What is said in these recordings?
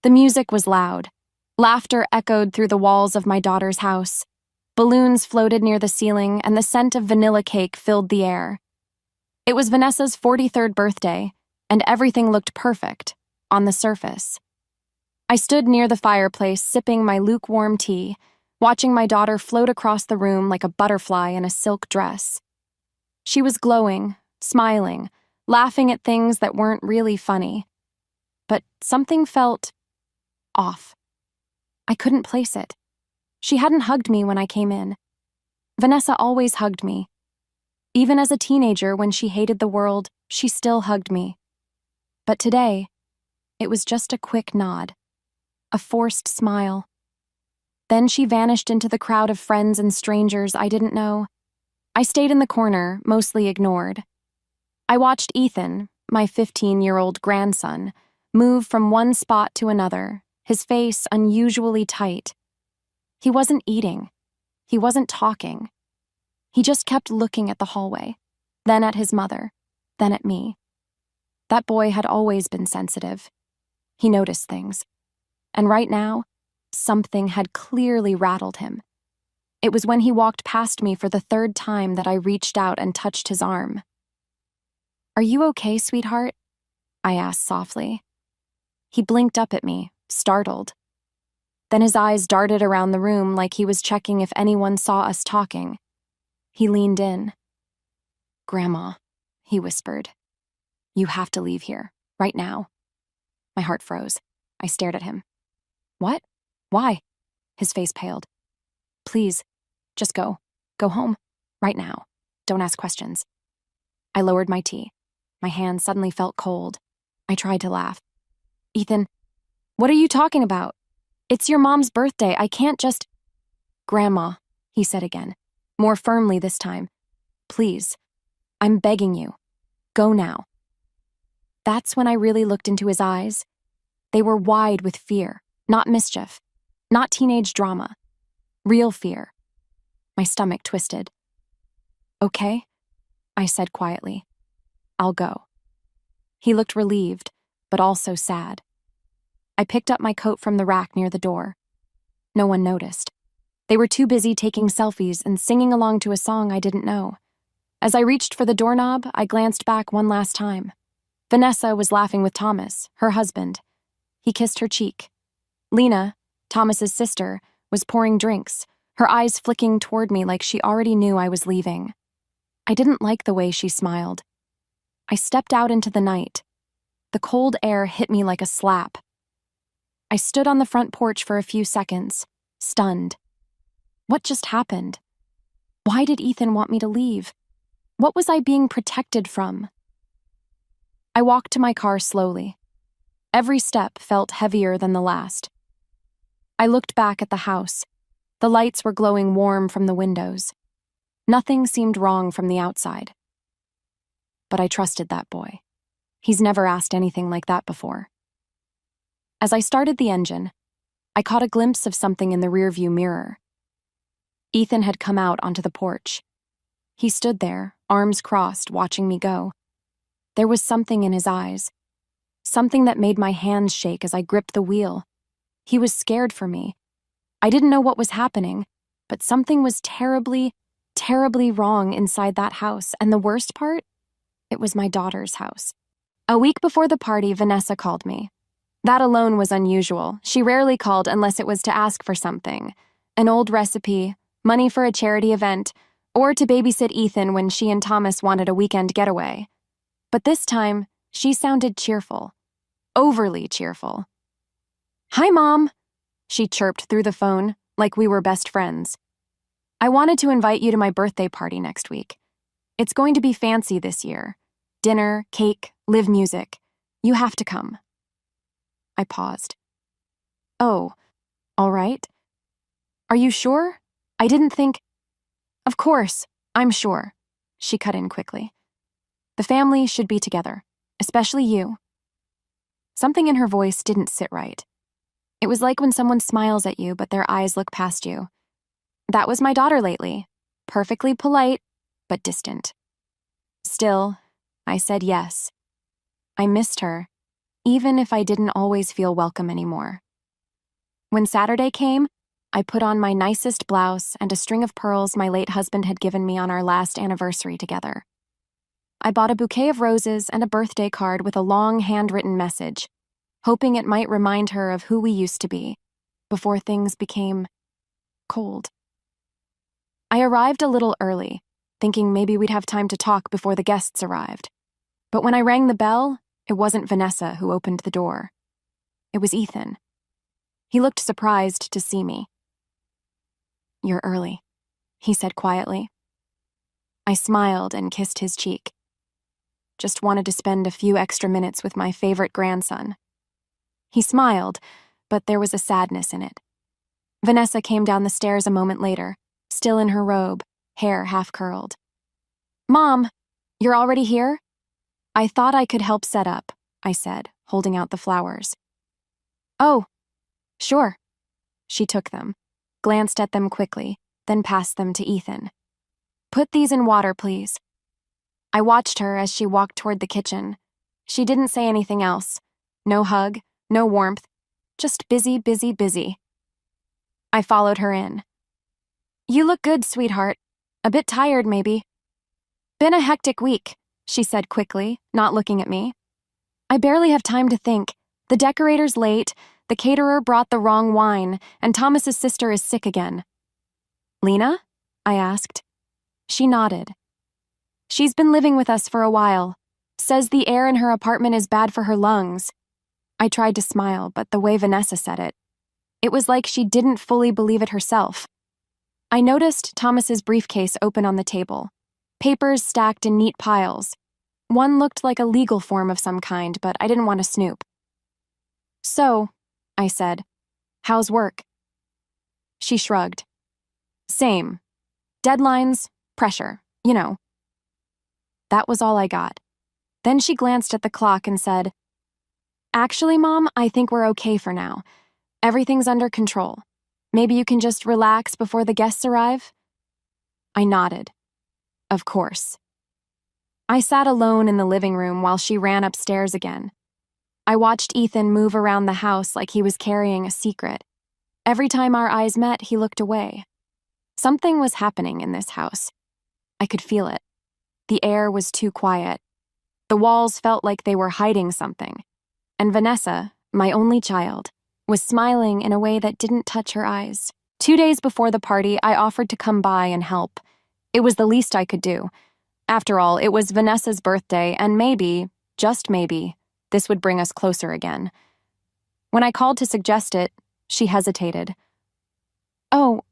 The music was loud. Laughter echoed through the walls of my daughter's house. Balloons floated near the ceiling, and the scent of vanilla cake filled the air. It was Vanessa's 43rd birthday, and everything looked perfect, on the surface. I stood near the fireplace, sipping my lukewarm tea, watching my daughter float across the room like a butterfly in a silk dress. She was glowing, smiling, laughing at things that weren't really funny. But something felt off. I couldn't place it. She hadn't hugged me when I came in. Vanessa always hugged me. Even as a teenager, when she hated the world, she still hugged me. But today, it was just a quick nod, a forced smile. Then she vanished into the crowd of friends and strangers I didn't know. I stayed in the corner, mostly ignored. I watched Ethan, my 15-year-old grandson, move from one spot to another, his face unusually tight. He wasn't eating. He wasn't talking. He just kept looking at the hallway, then at his mother, then at me. That boy had always been sensitive. He noticed things. And right now, something had clearly rattled him. It was when he walked past me for the third time that I reached out and touched his arm. "Are you okay, sweetheart?" I asked softly. He blinked up at me, startled. Then his eyes darted around the room like he was checking if anyone saw us talking. He leaned in. "Grandma," he whispered. "You have to leave here, right now." My heart froze. I stared at him. "What? Why?" His face paled. "Please, just go. Go home. Right now. Don't ask questions." I lowered my tea. My hand suddenly felt cold. I tried to laugh. "Ethan, what are you talking about? It's your mom's birthday. I can't just—" "Grandma," he said again, more firmly this time. "Please, I'm begging you. Go now." That's when I really looked into his eyes. They were wide with fear, not mischief, not teenage drama. Real fear. My stomach twisted. "Okay," I said quietly. "I'll go." He looked relieved, but also sad. I picked up my coat from the rack near the door. No one noticed. They were too busy taking selfies and singing along to a song I didn't know. As I reached for the doorknob, I glanced back one last time. Vanessa was laughing with Thomas, her husband. He kissed her cheek. Lena, Thomas's sister, was pouring drinks, her eyes flicking toward me like she already knew I was leaving. I didn't like the way she smiled. I stepped out into the night. The cold air hit me like a slap. I stood on the front porch for a few seconds, stunned. What just happened? Why did Ethan want me to leave? What was I being protected from? I walked to my car slowly. Every step felt heavier than the last. I looked back at the house. The lights were glowing warm from the windows. Nothing seemed wrong from the outside. But I trusted that boy. He's never asked anything like that before. As I started the engine, I caught a glimpse of something in the rearview mirror. Ethan had come out onto the porch. He stood there, arms crossed, watching me go. There was something in his eyes, something that made my hands shake as I gripped the wheel. He was scared for me. I didn't know what was happening, but something was terribly, terribly wrong inside that house, and the worst part? It was my daughter's house. A week before the party, Vanessa called me. That alone was unusual. She rarely called unless it was to ask for something. An old recipe, money for a charity event, or to babysit Ethan when she and Thomas wanted a weekend getaway. But this time, she sounded cheerful. Overly cheerful. "Hi, Mom," she chirped through the phone, like we were best friends. "I wanted to invite you to my birthday party next week. It's going to be fancy this year. Dinner, cake, live music. You have to come." I paused. "Oh, all right. Are you sure? I didn't think—" "Of course, I'm sure," she cut in quickly. "The family should be together, especially you." Something in her voice didn't sit right. It was like when someone smiles at you but their eyes look past you. That was my daughter lately. Perfectly polite, but distant. Still, I said yes. I missed her. even if I didn't always feel welcome anymore. When Saturday came, I put on my nicest blouse and a string of pearls my late husband had given me on our last anniversary together. I bought a bouquet of roses and a birthday card with a long handwritten message, hoping it might remind her of who we used to be, before things became cold. I arrived a little early, thinking maybe we'd have time to talk before the guests arrived. But when I rang the bell, it wasn't Vanessa who opened the door. It was Ethan. He looked surprised to see me. "You're early," he said quietly. I smiled and kissed his cheek. Just wanted to spend a few extra minutes with my favorite grandson. He smiled, but there was a sadness in it. Vanessa came down the stairs a moment later, still in her robe, hair half curled. "Mom, you're already here?" "I thought I could help set up," I said, holding out the flowers. "Oh, sure." She took them, glanced at them quickly, then passed them to Ethan. "Put these in water, please." I watched her as she walked toward the kitchen. She didn't say anything else. No hug, no warmth, just busy, busy, busy. I followed her in. "You look good, sweetheart. A bit tired, maybe." "Been a hectic week," she said quickly, not looking at me. "I barely have time to think. The decorator's late, the caterer brought the wrong wine, and Thomas's sister is sick again." "Lena?" I asked. She nodded. "She's been living with us for a while. Says the air in her apartment is bad for her lungs." I tried to smile, but the way Vanessa said it was like she didn't fully believe it herself. I noticed Thomas's briefcase open on the table, papers stacked in neat piles. One looked like a legal form of some kind, but I didn't want to snoop. "So," I said, "how's work?" She shrugged. "Same. Deadlines, pressure, you know." That was all I got. Then she glanced at the clock and said, "Actually, Mom, I think we're okay for now. Everything's under control. Maybe you can just relax before the guests arrive?" I nodded. Of course. I sat alone in the living room while she ran upstairs again. I watched Ethan move around the house like he was carrying a secret. Every time our eyes met, he looked away. Something was happening in this house. I could feel it. The air was too quiet. The walls felt like they were hiding something. And Vanessa, my only child, was smiling in a way that didn't touch her eyes. 2 days before the party, I offered to come by and help. It was the least I could do. After all, it was Vanessa's birthday, and maybe, just maybe, this would bring us closer again. When I called to suggest it, she hesitated. "Oh,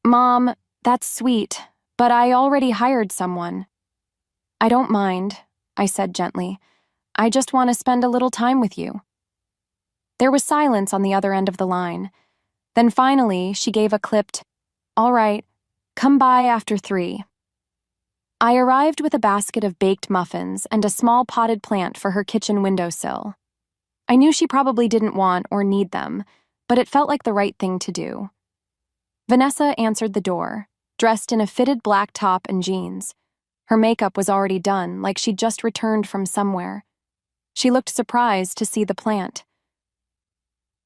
Mom, that's sweet, but I already hired someone." "I don't mind," I said gently. "I just want to spend a little time with you." There was silence on the other end of the line. Then finally, she gave a clipped, "All right, come by after 3." I arrived with a basket of baked muffins and a small potted plant for her kitchen windowsill. I knew she probably didn't want or need them, but it felt like the right thing to do. Vanessa answered the door, dressed in a fitted black top and jeans. Her makeup was already done, like she'd just returned from somewhere. She looked surprised to see the plant.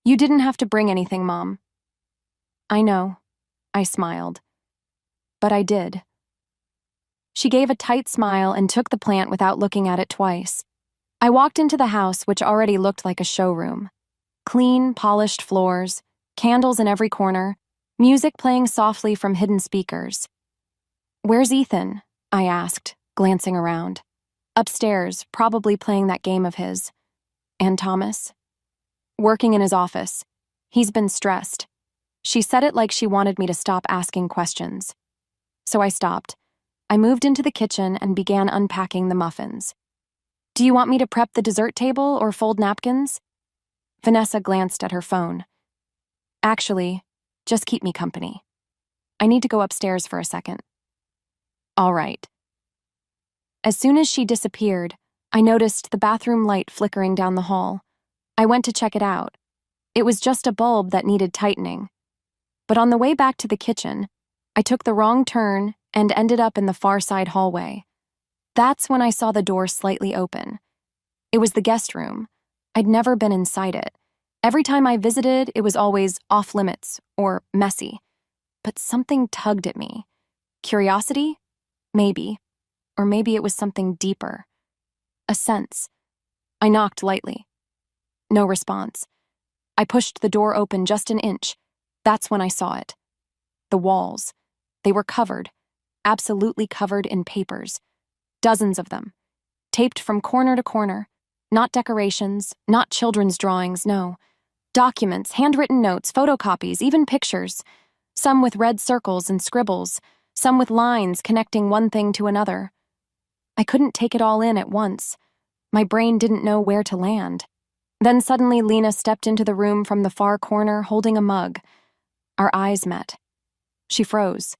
"You didn't have to bring anything, Mom." "I know," I smiled. "But I did." She gave a tight smile and took the plant without looking at it twice. I walked into the house, which already looked like a showroom. Clean, polished floors, candles in every corner, music playing softly from hidden speakers. "Where's Ethan?" I asked, glancing around. "Upstairs, probably playing that game of his." "And Thomas?" "Working in his office. He's been stressed." She said it like she wanted me to stop asking questions. So I stopped. I moved into the kitchen and began unpacking the muffins. "Do you want me to prep the dessert table or fold napkins?" Vanessa glanced at her phone. "Actually, just keep me company. I need to go upstairs for a second." "All right." As soon as she disappeared, I noticed the bathroom light flickering down the hall. I went to check it out. It was just a bulb that needed tightening. But on the way back to the kitchen, I took the wrong turn and ended up in the far side hallway. That's when I saw the door slightly open. It was the guest room. I'd never been inside it. Every time I visited, it was always off limits or messy. But something tugged at me. Curiosity? Maybe. Or maybe it was something deeper. A sense. I knocked lightly. No response. I pushed the door open just an inch. That's when I saw it. The walls. They were covered, absolutely covered in papers. Dozens of them. Taped from corner to corner. Not decorations, not children's drawings, no. Documents, handwritten notes, photocopies, even pictures. Some with red circles and scribbles, some with lines connecting one thing to another. I couldn't take it all in at once. My brain didn't know where to land. Then suddenly Lena stepped into the room from the far corner holding a mug. Our eyes met. She froze.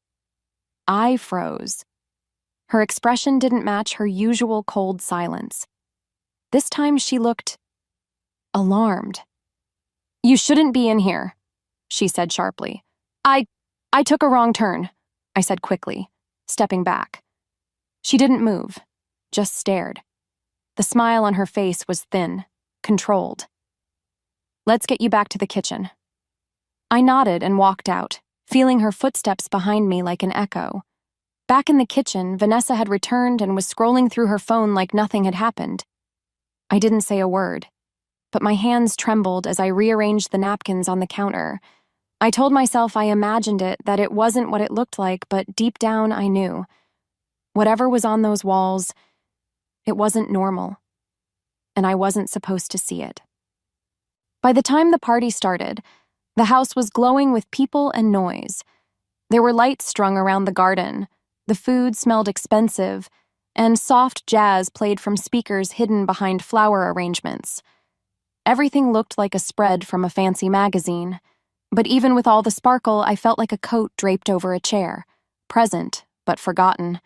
I froze. Her expression didn't match her usual cold silence. This time she looked alarmed. "You shouldn't be in here," she said sharply. I took a wrong turn," I said quickly, stepping back. She didn't move, just stared. The smile on her face was thin, controlled. "Let's get you back to the kitchen." I nodded and walked out, feeling her footsteps behind me like an echo. Back in the kitchen, Vanessa had returned and was scrolling through her phone like nothing had happened. I didn't say a word, but my hands trembled as I rearranged the napkins on the counter. I told myself I imagined it, that it wasn't what it looked like, but deep down I knew. Whatever was on those walls, it wasn't normal, and I wasn't supposed to see it. By the time the party started, the house was glowing with people and noise. There were lights strung around the garden, the food smelled expensive, and soft jazz played from speakers hidden behind flower arrangements. Everything looked like a spread from a fancy magazine, but even with all the sparkle, I felt like a coat draped over a chair, present but forgotten.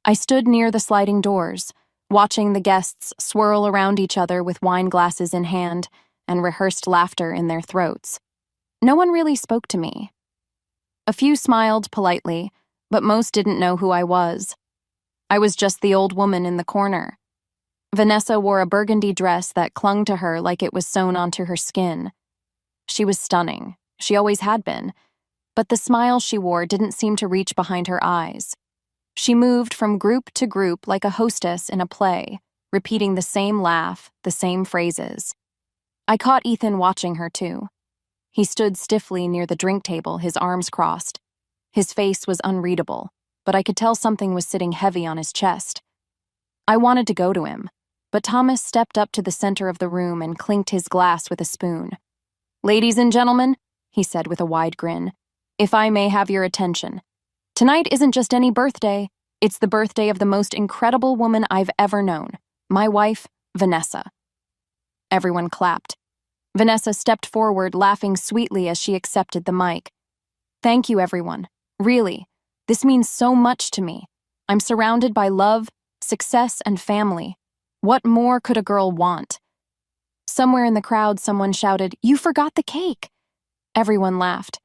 I stood near the sliding doors, watching the guests swirl around each other with wine glasses in hand and rehearsed laughter in their throats. No one really spoke to me. A few smiled politely, but most didn't know who I was. I was just the old woman in the corner. Vanessa wore a burgundy dress that clung to her like it was sewn onto her skin. She was stunning. She always had been. But the smile she wore didn't seem to reach behind her eyes. She moved from group to group like a hostess in a play, repeating the same laugh, the same phrases. I caught Ethan watching her too. He stood stiffly near the drink table, his arms crossed. His face was unreadable, but I could tell something was sitting heavy on his chest. I wanted to go to him, but Thomas stepped up to the center of the room and clinked his glass with a spoon. "Ladies and gentlemen," he said with a wide grin, "if I may have your attention. Tonight isn't just any birthday, it's the birthday of the most incredible woman I've ever known, my wife, Vanessa." Everyone clapped. Vanessa stepped forward, laughing sweetly as she accepted the mic. "Thank you, everyone. Really, this means so much to me. I'm surrounded by love, success, and family. What more could a girl want?" Somewhere in the crowd, someone shouted, "You forgot the cake!" Everyone laughed.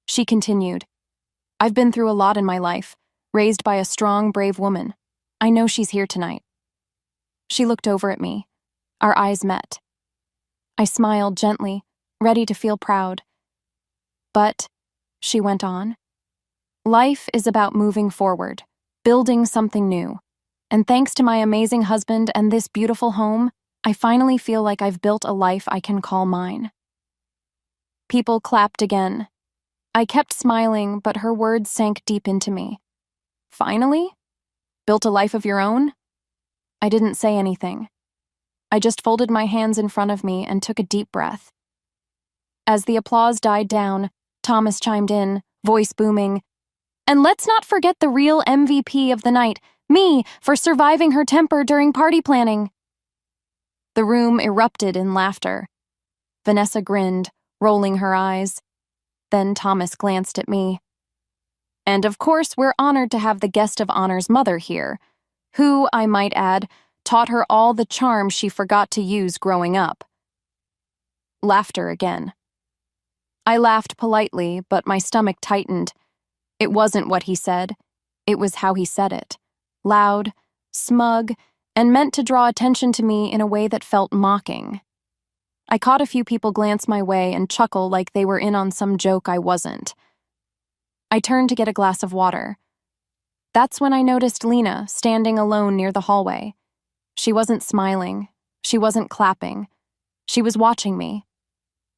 She continued, "I've been through a lot in my life, raised by a strong, brave woman. I know she's here tonight." She looked over at me. Our eyes met. I smiled gently, ready to feel proud. "But," she went on, "life is about moving forward, building something new. And thanks to my amazing husband and this beautiful home, I finally feel like I've built a life I can call mine." People clapped again. I kept smiling, but her words sank deep into me. "Finally? Built a life of your own?" I didn't say anything. I just folded my hands in front of me and took a deep breath. As the applause died down, Thomas chimed in, voice booming, "And let's not forget the real MVP of the night, me, for surviving her temper during party planning." The room erupted in laughter. Vanessa grinned, rolling her eyes. Then Thomas glanced at me. "And of course, we're honored to have the guest of honor's mother here, who, I might add, taught her all the charm she forgot to use growing up." Laughter again. I laughed politely, but my stomach tightened. It wasn't what he said. It was how he said it. Loud, smug, and meant to draw attention to me in a way that felt mocking. I caught a few people glance my way and chuckle like they were in on some joke I wasn't. I turned to get a glass of water. That's when I noticed Lena standing alone near the hallway. She wasn't smiling. She wasn't clapping. She was watching me.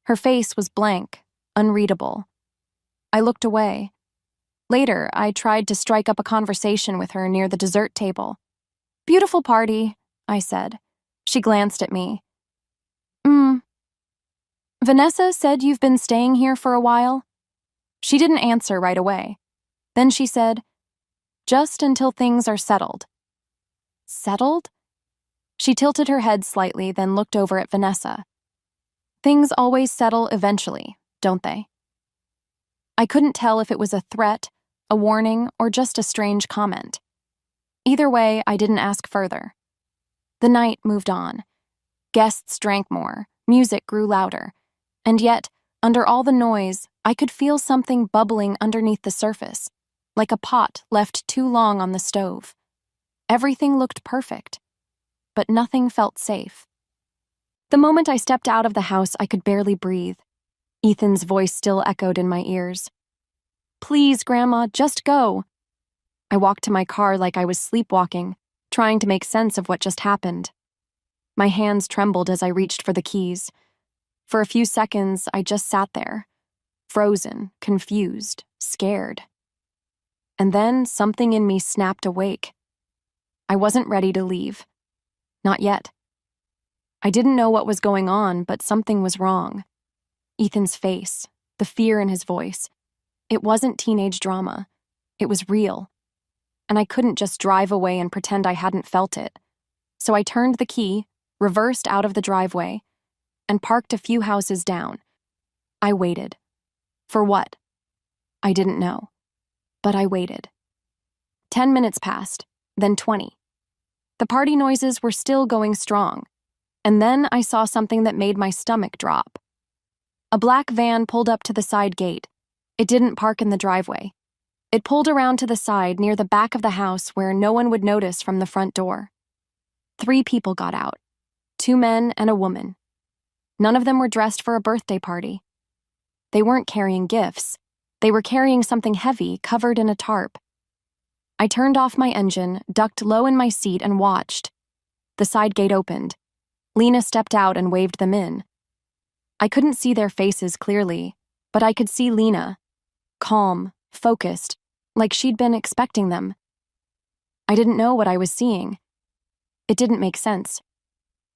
Her face was blank, unreadable. I looked away. Later, I tried to strike up a conversation with her near the dessert table. "Beautiful party," I said. She glanced at me. Vanessa said you've been staying here for a while?" She didn't answer right away. Then she said, "Just until things are settled." "Settled?" She tilted her head slightly, then looked over at Vanessa. "Things always settle eventually, don't they?" I couldn't tell if it was a threat, a warning, or just a strange comment. Either way, I didn't ask further. The night moved on. Guests drank more, music grew louder, and yet, under all the noise, I could feel something bubbling underneath the surface, like a pot left too long on the stove. Everything looked perfect, but nothing felt safe. The moment I stepped out of the house, I could barely breathe. Ethan's voice still echoed in my ears. "Please, Grandma, just go." I walked to my car like I was sleepwalking, trying to make sense of what just happened. My hands trembled as I reached for the keys. For a few seconds, I just sat there, frozen, confused, scared. And then something in me snapped awake. I wasn't ready to leave. Not yet. I didn't know what was going on, but something was wrong. Ethan's face, the fear in his voice. It wasn't teenage drama. It was real. And I couldn't just drive away and pretend I hadn't felt it. So I turned the key, reversed out of the driveway, and parked a few houses down. I waited. For what? I didn't know. But I waited. 10 minutes passed, then 20. The party noises were still going strong. And then I saw something that made my stomach drop. A black van pulled up to the side gate. It didn't park in the driveway. It pulled around to the side near the back of the house where no one would notice from the front door. 3 people got out. 2 men and a woman. None of them were dressed for a birthday party. They weren't carrying gifts. They were carrying something heavy covered in a tarp. I turned off my engine, ducked low in my seat, and watched. The side gate opened. Lena stepped out and waved them in. I couldn't see their faces clearly, but I could see Lena, calm, focused, like she'd been expecting them. I didn't know what I was seeing. It didn't make sense.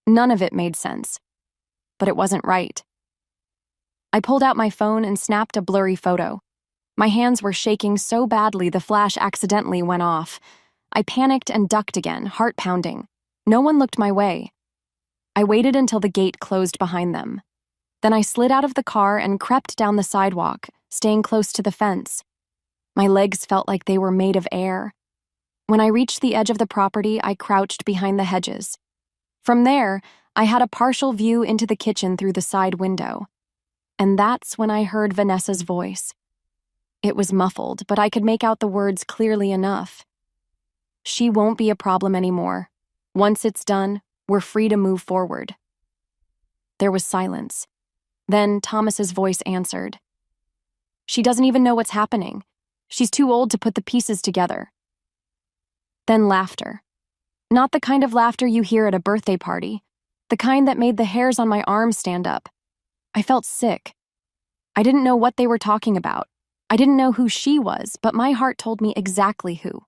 None of it made sense. But it wasn't right. I pulled out my phone and snapped a blurry photo. My hands were shaking so badly the flash accidentally went off. I panicked and ducked again, heart pounding. No one looked my way. I waited until the gate closed behind them. Then I slid out of the car and crept down the sidewalk, staying close to the fence. My legs felt like they were made of air. When I reached the edge of the property, I crouched behind the hedges. From there, I had a partial view into the kitchen through the side window. And that's when I heard Vanessa's voice. It was muffled, but I could make out the words clearly enough. "She won't be a problem anymore. Once it's done, we're free to move forward." There was silence. Then Thomas's voice answered. "She doesn't even know what's happening. She's too old to put the pieces together." Then laughter. Not the kind of laughter you hear at a birthday party. The kind that made the hairs on my arms stand up. I felt sick. I didn't know what they were talking about. I didn't know who she was, but my heart told me exactly who.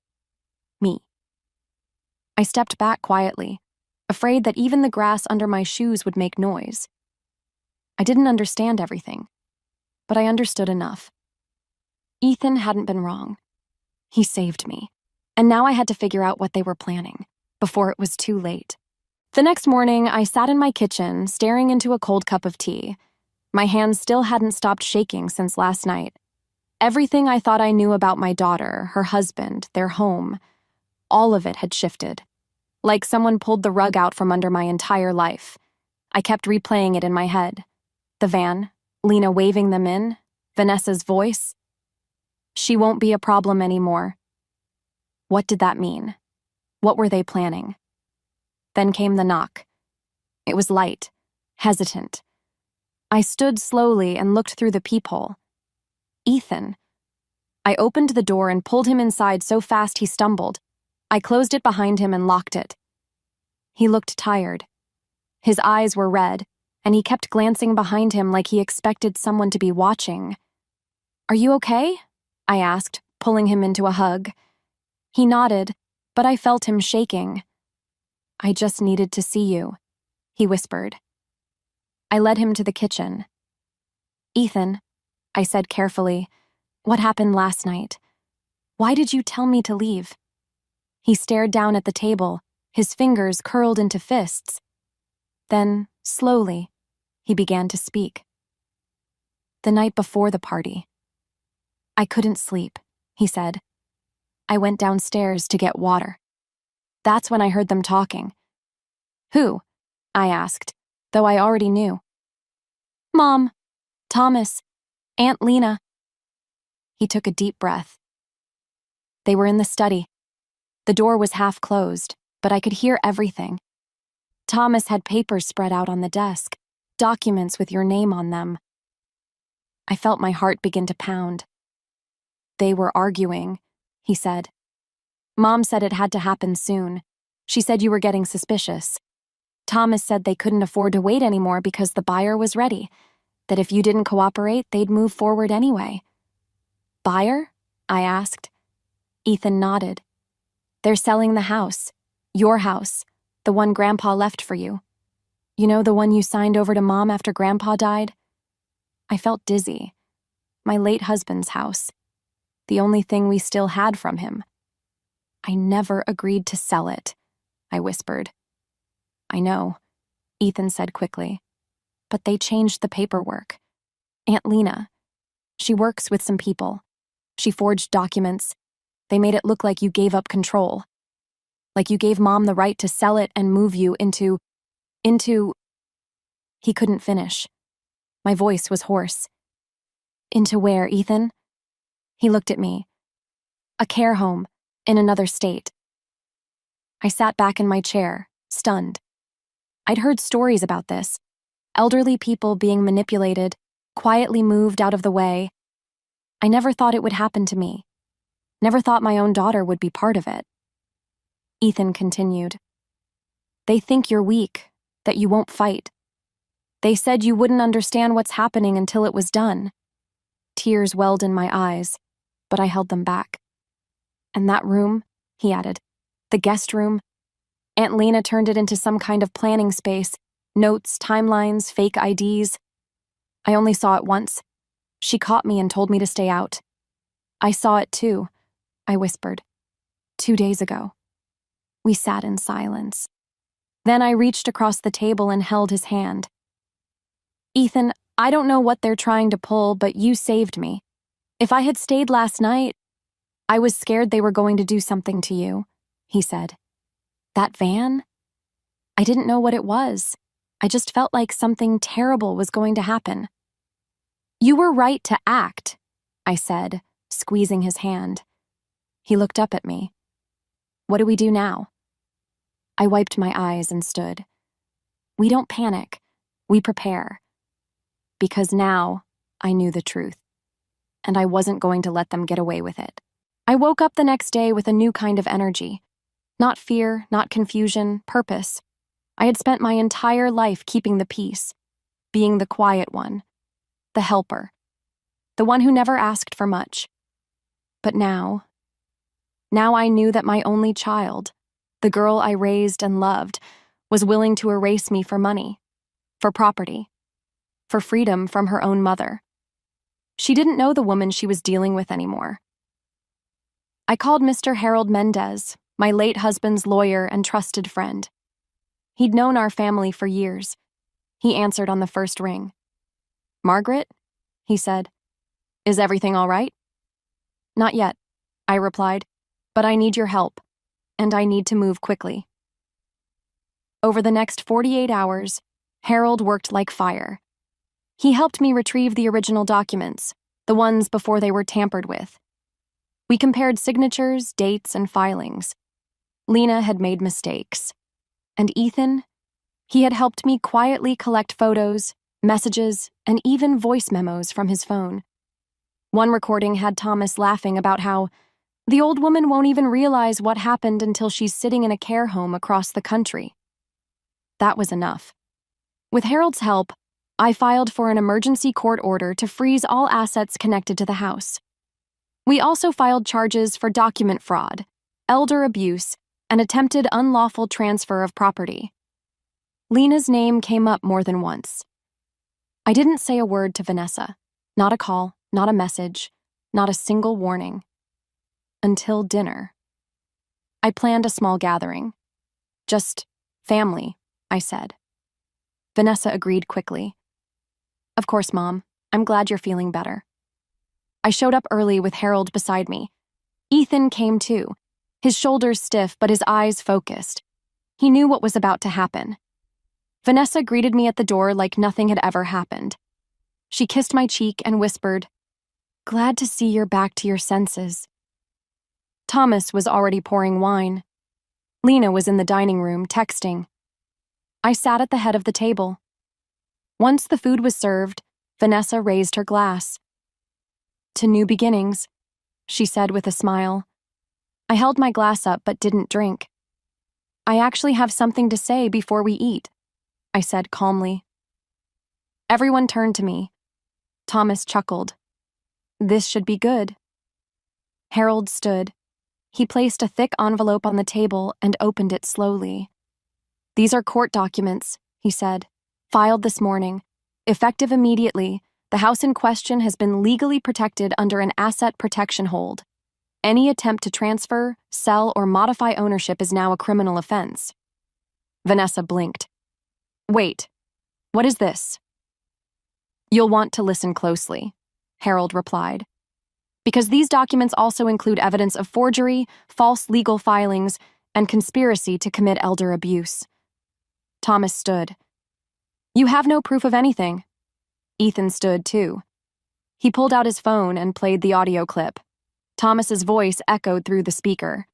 Me. I stepped back quietly, afraid that even the grass under my shoes would make noise. I didn't understand everything, but I understood enough. Ethan hadn't been wrong. He saved me, and now I had to figure out what they were planning, before it was too late. The next morning, I sat in my kitchen, staring into a cold cup of tea. My hands still hadn't stopped shaking since last night. Everything I thought I knew about my daughter, her husband, their home, all of it had shifted. Like someone pulled the rug out from under my entire life. I kept replaying it in my head. The van, Lena waving them in, Vanessa's voice. She won't be a problem anymore. What did that mean? What were they planning? Then came the knock. It was light, hesitant, I stood slowly and looked through the peephole. Ethan. I opened the door and pulled him inside so fast he stumbled. I closed it behind him and locked it. He looked tired. His eyes were red, and he kept glancing behind him like he expected someone to be watching. "Are you okay?" I asked, pulling him into a hug. He nodded, but I felt him shaking. "I just needed to see you," he whispered. I led him to the kitchen. "Ethan," I said carefully, "what happened last night? Why did you tell me to leave?" He stared down at the table, his fingers curled into fists. Then, slowly, he began to speak. "The night before the party. I couldn't sleep," he said. "I went downstairs to get water. That's when I heard them talking." "Who?" I asked, though I already knew. "Mom, Thomas, Aunt Lena." He took a deep breath. They were in the study. The door was half closed, but I could hear everything. Thomas had papers spread out on the desk, documents with your name on them. I felt my heart begin to pound. "They were arguing," he said. "Mom said it had to happen soon. She said you were getting suspicious. Thomas said they couldn't afford to wait anymore because the buyer was ready, that if you didn't cooperate, they'd move forward anyway." "Buyer?" I asked. Ethan nodded. "They're selling the house. Your house, the one Grandpa left for you. You know, the one you signed over to Mom after Grandpa died?" I felt dizzy. My late husband's house. The only thing we still had from him. "I never agreed to sell it," I whispered. "I know," Ethan said quickly. "But they changed the paperwork. Aunt Lena, she works with some people. She forged documents. They made it look like you gave up control. Like you gave Mom the right to sell it and move you into... He couldn't finish. My voice was hoarse. "Into where, Ethan?" He looked at me. "A care home, in another state." I sat back in my chair, stunned. I'd heard stories about this. Elderly people being manipulated, quietly moved out of the way. I never thought it would happen to me. Never thought my own daughter would be part of it. Ethan continued. "They think you're weak, that you won't fight. They said you wouldn't understand what's happening until it was done." Tears welled in my eyes, but I held them back. "And that room," he added, "the guest room, Aunt Lena turned it into some kind of planning space, notes, timelines, fake IDs. I only saw it once. She caught me and told me to stay out. I saw it too," I whispered. "2 days ago." We sat in silence. Then I reached across the table and held his hand. "Ethan, I don't know what they're trying to pull, but you saved me. If I had stayed last night, I was scared they were going to do something to you," he said. "That van? I didn't know what it was. I just felt like something terrible was going to happen." "You were right to act," I said, squeezing his hand. He looked up at me. "What do we do now?" I wiped my eyes and stood. "We don't panic. We prepare." Because now I knew the truth, and I wasn't going to let them get away with it. I woke up the next day with a new kind of energy. Not fear, not confusion, purpose. I had spent my entire life keeping the peace, being the quiet one, the helper, the one who never asked for much. But now I knew that my only child, the girl I raised and loved, was willing to erase me for money, for property, for freedom from her own mother. She didn't know the woman she was dealing with anymore. I called Mr. Harold Mendez, my late husband's lawyer and trusted friend. He'd known our family for years. He answered on the first ring. "Margaret?" he said. "Is everything all right?" "Not yet," I replied, "but I need your help, and I need to move quickly." Over the next 48 hours, Harold worked like fire. He helped me retrieve the original documents, the ones before they were tampered with. We compared signatures, dates, and filings. Lena had made mistakes. And Ethan? He had helped me quietly collect photos, messages, and even voice memos from his phone. One recording had Thomas laughing about how the old woman won't even realize what happened until she's sitting in a care home across the country. That was enough. With Harold's help, I filed for an emergency court order to freeze all assets connected to the house. We also filed charges for document fraud, elder abuse, and attempted unlawful transfer of property. Lena's name came up more than once. I didn't say a word to Vanessa, not a call, not a message, not a single warning. Until dinner. I planned a small gathering. Just family, I said. Vanessa agreed quickly. Of course, Mom. I'm glad you're feeling better. I showed up early with Harold beside me. Ethan came too, his shoulders stiff but his eyes focused. He knew what was about to happen. Vanessa greeted me at the door like nothing had ever happened. She kissed my cheek and whispered, "Glad to see you're back to your senses." Thomas was already pouring wine. Lena was in the dining room, texting. I sat at the head of the table. Once the food was served, Vanessa raised her glass. "To new beginnings," she said with a smile. I held my glass up but didn't drink. "I actually have something to say before we eat," I said calmly. Everyone turned to me. Thomas chuckled. "This should be good." Harold stood. He placed a thick envelope on the table and opened it slowly. "These are court documents," he said, "filed this morning. Effective immediately, the house in question has been legally protected under an asset protection hold. Any attempt to transfer, sell, or modify ownership is now a criminal offense." Vanessa blinked. "Wait, what is this?" "You'll want to listen closely," Harold replied. "Because these documents also include evidence of forgery, false legal filings, and conspiracy to commit elder abuse." Thomas stood. "You have no proof of anything." Ethan stood too. He pulled out his phone and played the audio clip. Thomas's voice echoed through the speaker.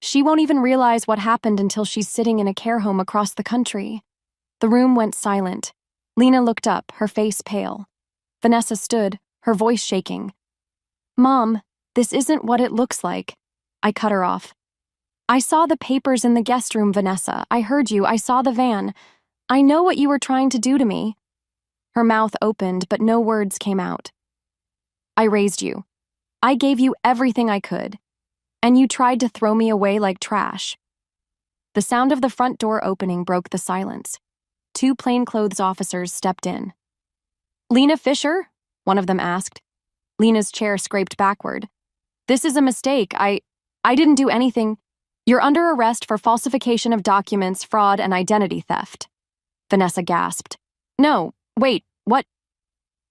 "She won't even realize what happened until she's sitting in a care home across the country." The room went silent. Lena looked up, her face pale. Vanessa stood, her voice shaking. "Mom, this isn't what it looks like." I cut her off. "I saw the papers in the guest room, Vanessa. I heard you. I saw the van. I know what you were trying to do to me." Her mouth opened, but no words came out. "I raised you. I gave you everything I could. And you tried to throw me away like trash." The sound of the front door opening broke the silence. 2 plainclothes officers stepped in. "Lena Fisher?" one of them asked. Lena's chair scraped backward. "This is a mistake. I didn't do anything. You're under arrest for falsification of documents, fraud, and identity theft." Vanessa gasped. "No, wait, what?"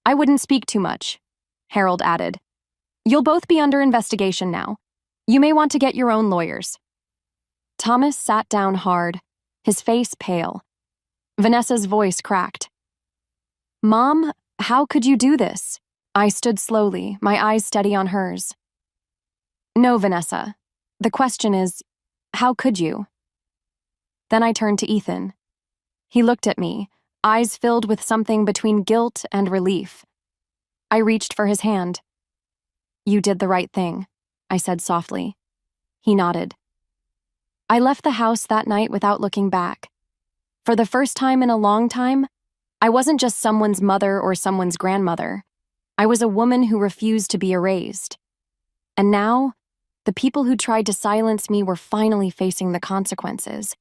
"I wouldn't speak too much," Harold added. "You'll both be under investigation now. You may want to get your own lawyers." Thomas sat down hard, his face pale. Vanessa's voice cracked. "Mom, how could you do this?" I stood slowly, my eyes steady on hers. "No, Vanessa. The question is, how could you?" Then I turned to Ethan. He looked at me, eyes filled with something between guilt and relief. I reached for his hand. "You did the right thing," I said softly. He nodded. I left the house that night without looking back. For the first time in a long time, I wasn't just someone's mother or someone's grandmother. I was a woman who refused to be erased. And now, the people who tried to silence me were finally facing the consequences.